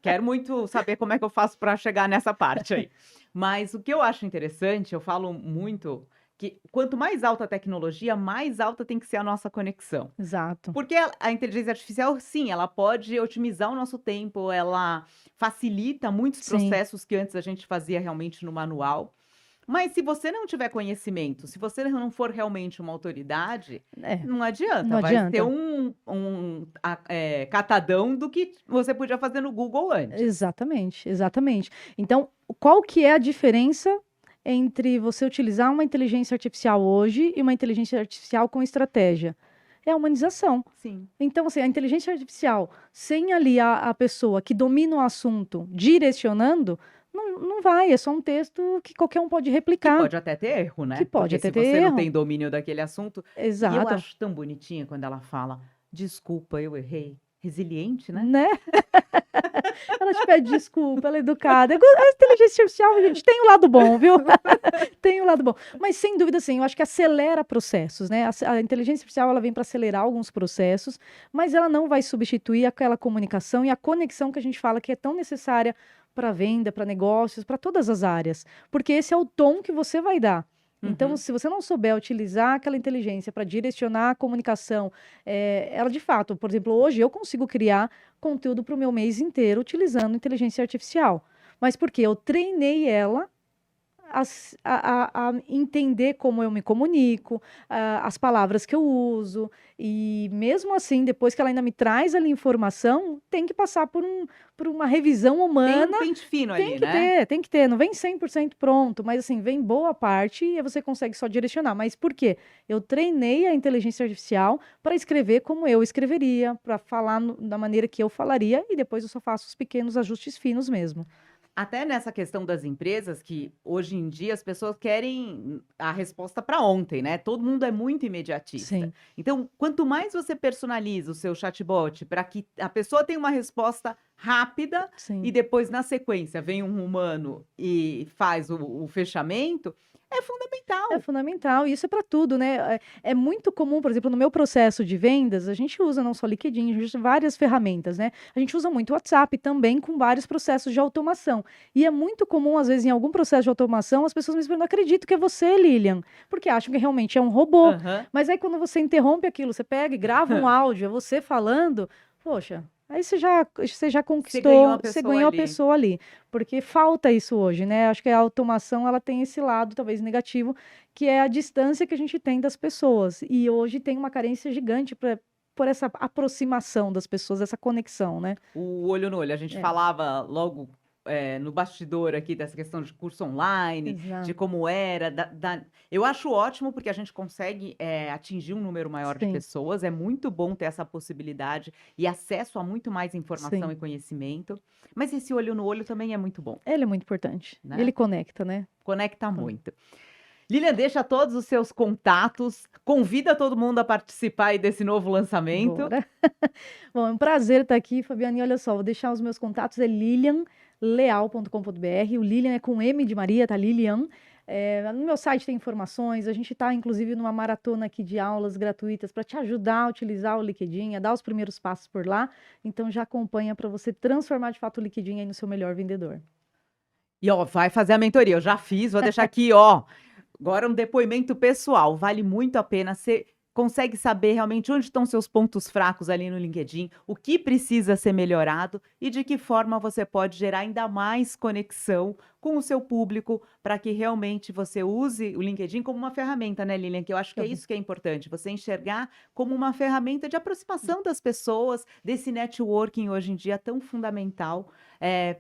Quero muito saber como é que eu faço para chegar nessa parte aí. Mas o que eu acho interessante, eu falo muito que quanto mais alta a tecnologia, mais alta tem que ser a nossa conexão. Exato. Porque a inteligência artificial, sim, ela pode otimizar o nosso tempo, ela facilita muitos processos que antes a gente fazia realmente no manual. Mas se você não tiver conhecimento, se você não for realmente uma autoridade, não adianta. Não vai adianta. ter catadão do que você podia fazer no Google antes. Exatamente, exatamente. Então, qual que é a diferença entre você utilizar uma inteligência artificial hoje e uma inteligência artificial com estratégia? É a humanização. Sim. Então, assim, a inteligência artificial, sem ali a pessoa que domina o assunto direcionando, não vai, é só um texto que qualquer um pode replicar. Que pode até ter erro, né? Que pode Porque até ter se você erro. não tem domínio daquele assunto. Exato. E eu acho tão bonitinha quando ela fala, desculpa, eu errei. Resiliente, né? Né? Ela te pede desculpa, ela é educada. A inteligência artificial, gente, tem o lado bom, viu? Tem o lado bom. Mas, sem dúvida, sim, eu acho que acelera processos, né? A inteligência artificial, ela vem para acelerar alguns processos, mas ela não vai substituir aquela comunicação e a conexão que a gente fala que é tão necessária para venda, para negócios, para todas as áreas. Porque esse é o tom que você vai dar. Então, se você não souber utilizar aquela inteligência para direcionar a comunicação, ela de fato, por exemplo, hoje eu consigo criar conteúdo para o meu mês inteiro utilizando inteligência artificial. Mas porque eu treinei ela a entender como eu me comunico, as palavras que eu uso, e mesmo assim, depois que ela ainda me traz ali informação, tem que passar por uma revisão humana. Tem um pente fino ali, né? Tem que ter, não vem 100% pronto, mas assim, vem boa parte e você consegue só direcionar. Mas por quê? Eu treinei a inteligência artificial para escrever como eu escreveria, para falar da maneira que eu falaria, e depois eu só faço os pequenos ajustes finos mesmo. Até nessa questão das empresas, que hoje em dia as pessoas querem a resposta para ontem, né? Todo mundo é muito imediatista. Sim, Então, quanto mais você personaliza o seu chatbot para que a pessoa tenha uma resposta rápida e sim. depois, na sequência, vem um humano e faz o fechamento, é É fundamental. fundamental, e isso é para tudo, né? É muito comum, por exemplo, no meu processo de vendas, a gente usa não só LinkedIn, a gente usa várias ferramentas, né? A gente usa muito WhatsApp também com vários processos de automação. E é muito comum, às vezes, em algum processo de automação, as pessoas me perguntam, não acredito que é você, Lilian, porque acham que realmente é um robô. Aham. Mas aí quando você interrompe aquilo, você pega e grava um áudio, é você falando, poxa. Aí você já Você ganhou conquistou, a você pessoa ganhou a ali. pessoa ali, porque falta isso hoje, né? Acho que a automação ela tem esse lado talvez negativo, que é a distância que a gente tem das pessoas. E hoje tem uma carência gigante por essa aproximação das pessoas, essa conexão, né? O olho no olho. A gente É, falava logo, no bastidor aqui dessa questão de curso online, de exato. como era, eu acho ótimo, porque a gente consegue, atingir um número maior de Sim, pessoas, é muito bom ter essa possibilidade e acesso a muito mais informação sim. e conhecimento, mas esse olho no olho também é muito bom, Ele é muito importante. Ele né, conecta, né? conecta Con- muito. Lilian, deixa todos os seus contatos, convida todo mundo a participar aí desse novo lançamento. Bora. Bom, é um prazer estar aqui, Fabiane. Olha só, vou deixar os meus contatos, é lilianleal.com.br. O Lilian é com M de Maria, tá? Lilian. No meu site tem informações. A gente está, inclusive, numa maratona aqui de aulas gratuitas para te ajudar a utilizar o LinkedIn, a dar os primeiros passos por lá. Então, já acompanha para você transformar de fato o LinkedIn aí no seu melhor vendedor. E ó, vai fazer a mentoria, eu já fiz, vou deixar aqui, ó. Agora um depoimento pessoal, vale muito a pena. Você consegue saber realmente onde estão seus pontos fracos ali no LinkedIn, o que precisa ser melhorado e de que forma você pode gerar ainda mais conexão com o seu público para que realmente você use o LinkedIn como uma ferramenta, né, Lilian? Que eu acho que é Então, isso que é importante, você enxergar como uma ferramenta de aproximação das pessoas, desse networking hoje em dia tão fundamental,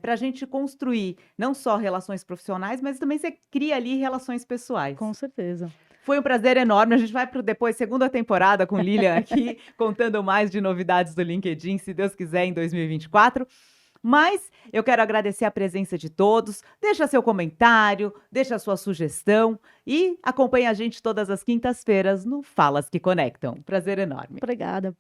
para a gente construir não só relações profissionais, mas também você cria ali relações pessoais. com certeza. Foi um prazer enorme. A gente vai para depois segunda temporada com Lilian aqui, contando mais de novidades do LinkedIn, se Deus quiser, em 2024. Mas eu quero agradecer a presença de todos. Deixa seu comentário, deixa sua sugestão e acompanhe a gente todas as quintas-feiras no Falas que Conectam. Prazer enorme. Obrigada.